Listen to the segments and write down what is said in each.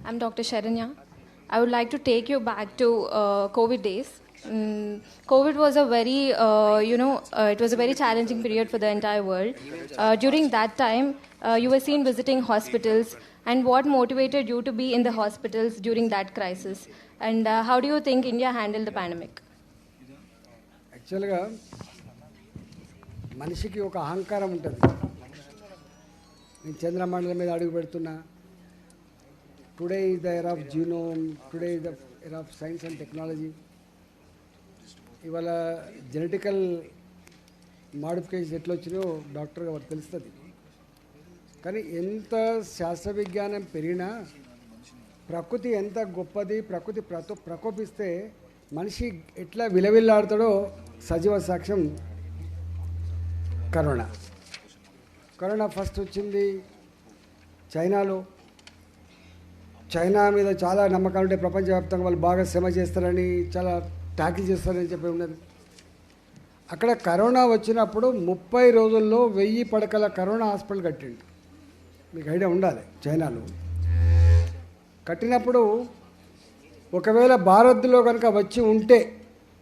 I'm Dr. Sharanya. I would like to take you back to COVID days. COVID was a very, it was a very challenging period for the entire world. During that time, you were seen visiting hospitals, and what motivated you to be in the hospitals during that crisis? And how do you think India handled the pandemic? యాక్చువల్గా మనిషికి ఒక అహంకారం ఉంటుంది. నేను చంద్రమండలం మీద అడుగు పెడుతున్నా. Today is the era of genome, today is the era of science and technology. ఇవాళ జెనెటికల్ మాడిఫికేషన్స్ ఎట్లా వచ్చినాయో డాక్టర్గా వారికి తెలుస్తుంది. కానీ ఎంత శాస్త్ర విజ్ఞానం పెరిగినా ప్రకృతి ఎంత గొప్పది, ప్రకృతి ప్రకోపిస్తే మనిషి ఎట్లా విలవిల్లాడుతాడో సజీవ సాక్ష్యం కరోనా. కరోనా ఫస్ట్ వచ్చింది చైనాలో. చైనా మీద చాలా నమ్మకాలు ఉంటే ప్రపంచవ్యాప్తంగా వాళ్ళు బాగా శ్రమ చేస్తారని, చాలా ట్యాకిల్ చేస్తారని చెప్పి ఉన్నది. అక్కడ కరోనా వచ్చినప్పుడు 30 రోజుల్లో 1000 పడకల కరోనా హాస్పిటల్ కట్టిండు. మీకు ఐడియా ఉండాలి. చైనాలో కట్టినప్పుడు ఒకవేళ భారత్లో కనుక వచ్చి ఉంటే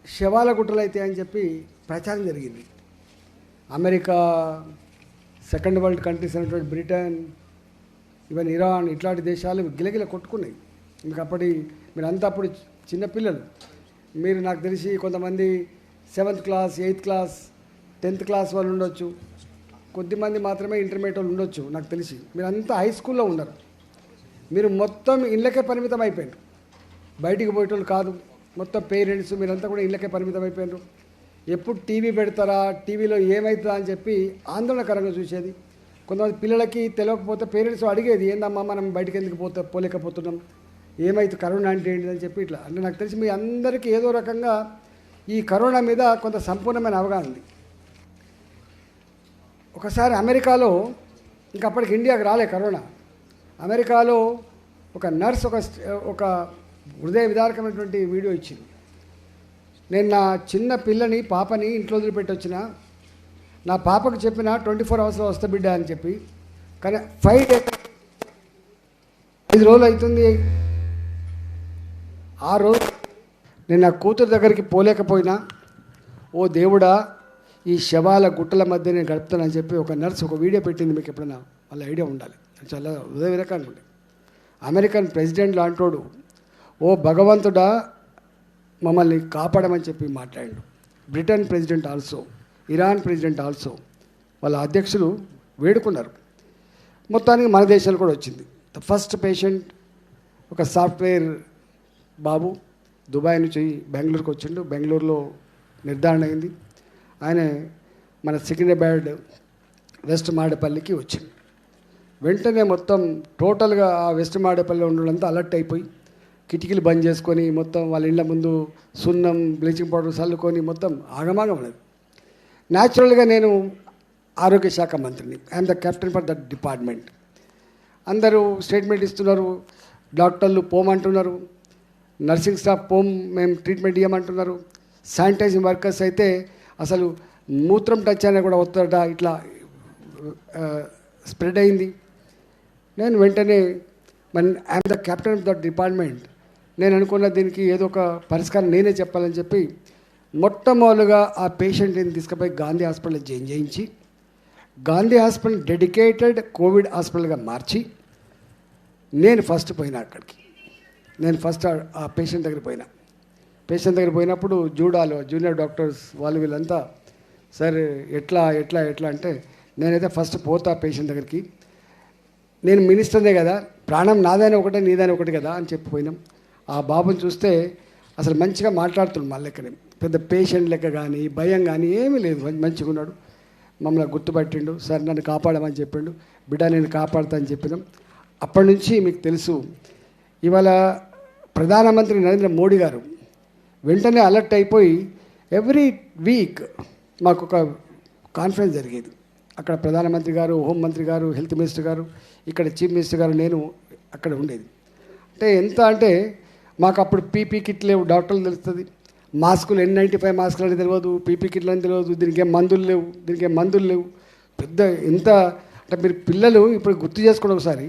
శవాల గుట్టలు అవుతాయి అని చెప్పి ప్రచారం జరిగింది. అమెరికా, సెకండ్ వరల్డ్ కంట్రీస్ అయినటువంటి బ్రిటన్, ఈవెన్ ఇరాన్, ఇట్లాంటి దేశాలు గిలగిల కొట్టుకున్నాయి. మీకు మీరంతా అప్పుడు చిన్నపిల్లలు. మీరు నాకు తెలిసి కొంతమంది 7th class, 8th class, 10th class వాళ్ళు ఉండొచ్చు. కొద్దిమంది మాత్రమే ఇంటర్మీడియట్ వాళ్ళు ఉండొచ్చు నాకు తెలిసి. మీరంతా హై స్కూల్లో ఉన్నారు. మీరు మొత్తం ఇళ్ళకే పరిమితం అయిపోయారు. బయటికి పోయేటోళ్ళు కాదు. మొత్తం పేరెంట్స్ మీరంతా కూడా ఇళ్ళకే పరిమితం అయిపోయారు. ఎప్పుడు టీవీ పెడతారా, టీవీలో ఏమవుతుందా అని చెప్పి ఆందోళనకరంగా చూసేది. కొంతమంది పిల్లలకి తెలియకపోతే పేరెంట్స్ అడిగేది, ఏందమ్మా మనం బయటకు ఎందుకు పోలేకపోతున్నాం, ఏమైతే కరోనా అంటే ఏంటిదని చెప్పి ఇట్లా. అంటే నాకు తెలిసి మీ అందరికీ ఏదో రకంగా ఈ కరోనా మీద కొంత సంపూర్ణమైన అవగాహన ఉంది. ఒకసారి అమెరికాలో, ఇంకా అప్పటికి ఇండియాకి రాలే కరోనా, అమెరికాలో ఒక నర్స్ ఒక హృదయ విదారకమైనటువంటి వీడియో ఇచ్చింది. నేను నా చిన్న పిల్లని, పాపని ఇంట్లో వదిలిపెట్టి వచ్చిన, నా పాపకు చెప్పిన 24 అవర్స్లో వస్తా బిడ్డ అని చెప్పి, కానీ 5 రోజులు అవుతుంది. ఆ రోజు నేను నా కూతురు దగ్గరికి పోలేకపోయినా, ఓ దేవుడా ఈ శవాల గుట్టల మధ్య నేను గడుపుతానని చెప్పి ఒక నర్స్ ఒక వీడియో పెట్టింది. మీకు ఎప్పుడైనా వాళ్ళ ఐడియా ఉండాలి. చాలా హృదయ విరకంగా ఉండే. అమెరికన్ ప్రెసిడెంట్ లాంటోడు ఓ భగవంతుడా మమ్మల్ని కాపాడమని చెప్పి మాట్లాడాడు. Britain president also, Iran president also, వాళ్ళ అధ్యక్షులు వేడుకున్నారు. మొత్తానికి మన దేశాలు కూడా వచ్చింది. ద ఫస్ట్ పేషెంట్ ఒక సాఫ్ట్వేర్ బాబు దుబాయ్ నుంచి బెంగళూరుకి వచ్చిండు. బెంగళూరులో నిర్ధారణ అయింది. ఆయన మన సికింద్రాబాద్ వెస్ట్ మాడేపల్లికి వచ్చింది. వెంటనే మొత్తం టోటల్గా ఆ వెస్ట్ మాడేపల్లిలో ఉండడంతా అలర్ట్ అయిపోయి కిటికీలు బంద్ చేసుకొని మొత్తం వాళ్ళ ఇళ్ళ ముందు సున్నం, బ్లీచింగ్ పౌడర్ చల్లుకొని మొత్తం ఆగమాగం ఉన్నది. న్యాచురల్గా నేను ఆరోగ్య శాఖ మంత్రిని, I'm the captain for that department. అందరూ స్టేట్మెంట్ ఇస్తున్నారు. డాక్టర్లు పోమంటున్నారు, నర్సింగ్ స్టాఫ్ మేము ట్రీట్మెంట్ ఇవ్వమంటున్నారు. శానిటైజింగ్ వర్కర్స్ అయితే అసలు మూత్రం టచ్ అయినా కూడా వస్తుందట, ఇట్లా స్ప్రెడ్ అయింది. నేను వెంటనే I'm the captain of that department, నేను అనుకున్న దీనికి ఏదో ఒక పరిష్కారం నేనే చెప్పాలని చెప్పి మొట్టమొదలుగా ఆ పేషెంట్ని తీసుకుపోయి గాంధీ హాస్పిటల్ జాయిన్ చేయించి, గాంధీ హాస్పిటల్ డెడికేటెడ్ కోవిడ్ హాస్పిటల్గా మార్చి నేను ఫస్ట్ పోయినా అక్కడికి. నేను ఫస్ట్ ఆ పేషెంట్ దగ్గర పోయినా. పేషెంట్ దగ్గర పోయినప్పుడు జూనియర్ డాక్టర్స్ వీళ్ళంతా సార్ ఎట్లా అంటే, నేనైతే ఫస్ట్ పోతా పేషెంట్ దగ్గరికి, నేను మినిస్టర్నే కదా, ప్రాణం నాదైనా ఒకటే నీదైనా ఒకటి కదా అని చెప్పిపోయినాం. ఆ బాబుని చూస్తే అసలు మంచిగా మాట్లాడుతున్నాడు. మా లెక్కనే పెద్ద పేషెంట్ లెక్క కానీ భయం కానీ ఏమీ లేదు, మంచిగా ఉన్నాడు. మమ్మల్ని గుర్తుపట్టిండు, సార్ నన్ను కాపాడమని చెప్పిండు. బిడ్డ నేను కాపాడుతా అని చెప్పినాం. అప్పటి నుంచి మీకు తెలుసు, ఇవాళ ప్రధానమంత్రి నరేంద్ర మోడీ గారు వెంటనే అలర్ట్ అయిపోయి ఎవ్రీ వీక్ మాకు ఒక కాన్ఫరెన్స్ జరిగేది. అక్కడ ప్రధానమంత్రి గారు, హోంమంత్రి గారు, హెల్త్ మినిస్టర్ గారు, ఇక్కడ చీఫ్ మినిస్టర్ గారు, నేను అక్కడ ఉండేది. అంటే ఎంత అంటే మాకు అప్పుడు పీపీ కిట్ లేవు, డాక్టర్లు తెలుస్తుంది. మాస్కులు N95 మాస్కులు అని తెలియదు, పీపీ కిట్లు అని తెలియదు, దీనికి ఏం మందులు లేవు. పెద్ద ఎంత అంటే మీరు పిల్లలు ఇప్పుడు గుర్తు చేసుకోండి ఒకసారి.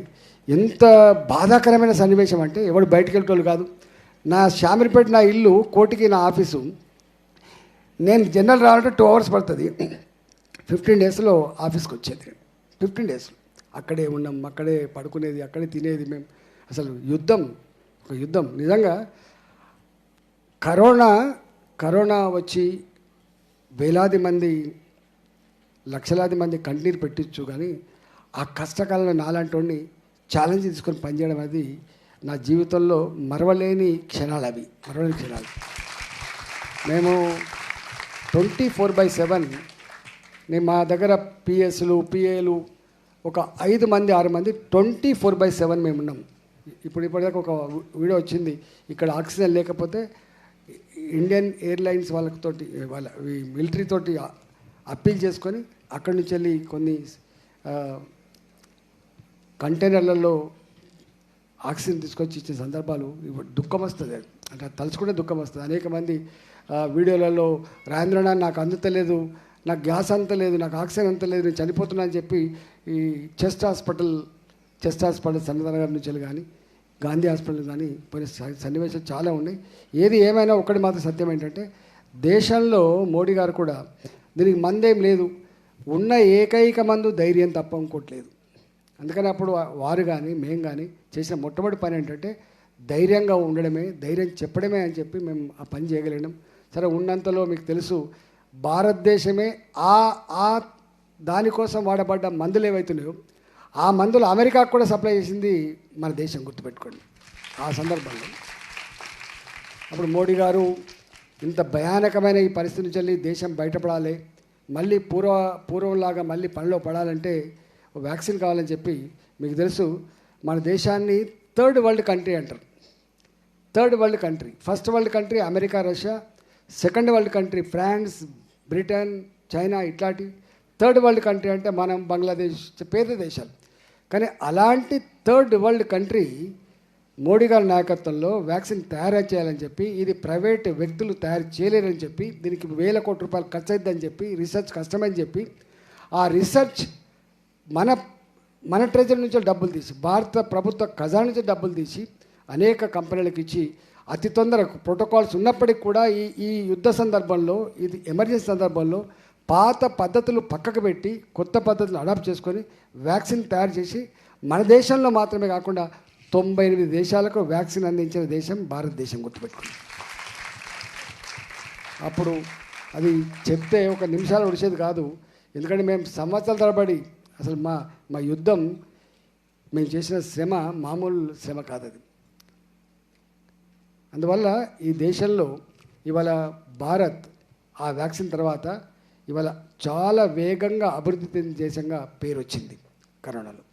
ఎంత బాధాకరమైన సన్నివేశం అంటే ఎవడు బయటకు వెళ్ళేటోళ్ళు కాదు. నా శామీర్పేట నా ఇల్లు, కోటికి నా ఆఫీసు. నేను జనరల్ రావాలంటే 2 hours పడుతుంది. 15 daysలో ఆఫీస్కి వచ్చేది. 15 days అక్కడే ఉన్నాం, అక్కడే పడుకునేది, అక్కడే తినేది. మేము అసలు ఒక యుద్ధం నిజంగా. కరోనా వచ్చి వేలాది మంది, లక్షలాది మంది కన్నీరు పెట్టించు, కానీ ఆ కష్టకాలంలో నాలాంటి వాడిని ఛాలెంజ్ తీసుకొని పనిచేయడం అనేది నా జీవితంలో మరవలేని క్షణాలు. మేము 24/7 నేను మా దగ్గర పిఎస్లు, పిఏలు ఒక 5 మంది 6 మంది 24/7 మేము ఉన్నాం. ఇప్పటిదాకా ఒక వీడియో వచ్చింది, ఇక్కడ ఆక్సిజన్ లేకపోతే ఇండియన్ ఎయిర్లైన్స్ వాళ్ళతోటి, వాళ్ళ మిలిటరీ తోటి అప్పీల్ చేసుకొని అక్కడి నుంచి వెళ్ళి కొన్ని కంటైనర్లలో ఆక్సిజన్ తీసుకొచ్చి ఇచ్చే సందర్భాలు దుఃఖం వస్తుంది. అంటే తలుచుకుంటే దుఃఖం వస్తుంది. అనేక మంది వీడియోలలో రాజేంద్రనాథ్ నాకు అందుతలేదు, నాకు గ్యాస్ అంతలేదు, నాకు ఆక్సిజన్ అంతలేదు, నేను చనిపోతున్నా అని చెప్పి ఈ చెస్ట్ హాస్పిటల్ సన్నదనగర్ నుంచి కానీ గాంధీ హాస్పిటల్ కానీ పోయిన సన్నివేశాలు చాలా ఉన్నాయి. ఏది ఏమైనా ఒకటి మాత్రం సత్యం ఏంటంటే, దేశంలో మోడీ గారు కూడా దీనికి మందేం లేదు, ఉన్న ఏకైక మందు ధైర్యం తప్ప ఇంకోట్లేదు. అందుకని అప్పుడు వారు కానీ మేము కానీ చేసిన మొట్టమొదటి పని ఏంటంటే ధైర్యంగా ఉండడమే, ధైర్యం చెప్పడమే అని చెప్పి మేము ఆ పని చేయగలిగినాం. సరే, ఉన్నంతలో మీకు తెలుసు, భారతదేశమే ఆ దానికోసం వాడబడ్డ మందులు ఏవైతున్నాయో ఆ మందులు అమెరికాకు కూడా సప్లై చేసింది మన దేశం, గుర్తుపెట్టుకోండి. ఆ సందర్భంలో అప్పుడు మోడీ గారు ఇంత భయానకమైన ఈ పరిస్థితి నుంచి వెళ్ళి దేశం బయటపడాలి, మళ్ళీ పూర్వంలాగా మళ్ళీ పనిలో పడాలంటే వ్యాక్సిన్ కావాలని చెప్పి, మీకు తెలుసు మన దేశాన్ని థర్డ్ వరల్డ్ కంట్రీ అంటారు. Third world country, first world country America, Russia, second world country France, Britain, China, ఇట్లాంటి. థర్డ్ వరల్డ్ కంట్రీ అంటే మనం, బంగ్లాదేశ్, పేద దేశాలు. కానీ అలాంటి థర్డ్ వరల్డ్ కంట్రీ మోడీ గారి నాయకత్వంలో వ్యాక్సిన్ తయారు చేయాలని చెప్పి, ఇది ప్రైవేట్ వ్యక్తులు తయారు చేయలేరని చెప్పి, దీనికి వేల కోట్ల రూపాయలు ఖర్చు అవుతుందని చెప్పి, రీసెర్చ్ కష్టమని చెప్పి, ఆ రీసెర్చ్ మన ట్రెజరీ నుంచి డబ్బులు తీసి, భారత ప్రభుత్వ ఖజానా నుంచి డబ్బులు తీసి అనేక కంపెనీలకు ఇచ్చి అతి తొందర ప్రోటోకాల్స్ ఉన్నప్పటికీ కూడా ఈ యుద్ధ సందర్భంలో, ఇది ఎమర్జెన్సీ సందర్భంలో పాత పద్ధతులు పక్కకు పెట్టి కొత్త పద్ధతులు అడాప్ట్ చేసుకొని వ్యాక్సిన్ తయారు చేసి మన దేశంలో మాత్రమే కాకుండా 98 దేశాలకు వ్యాక్సిన్ అందించిన దేశం భారతదేశం, గుర్తుపెట్టుకుంది. అప్పుడు అది చెప్తే ఒక నిమిషాలు ఉడిచేది కాదు. ఎందుకంటే మేము సంవత్సరాల తరబడి అసలు మా యుద్ధం, మేము చేసిన శ్రమ మామూలు శ్రమ కాదు అది. అందువల్ల ఈ దేశంలో ఇవాళ భారత్ ఆ వ్యాక్సిన్ తర్వాత ఇవాళ చాలా వేగంగా అభివృద్ధి చెందిన దేశంగా పేరు వచ్చింది కరోనాలో.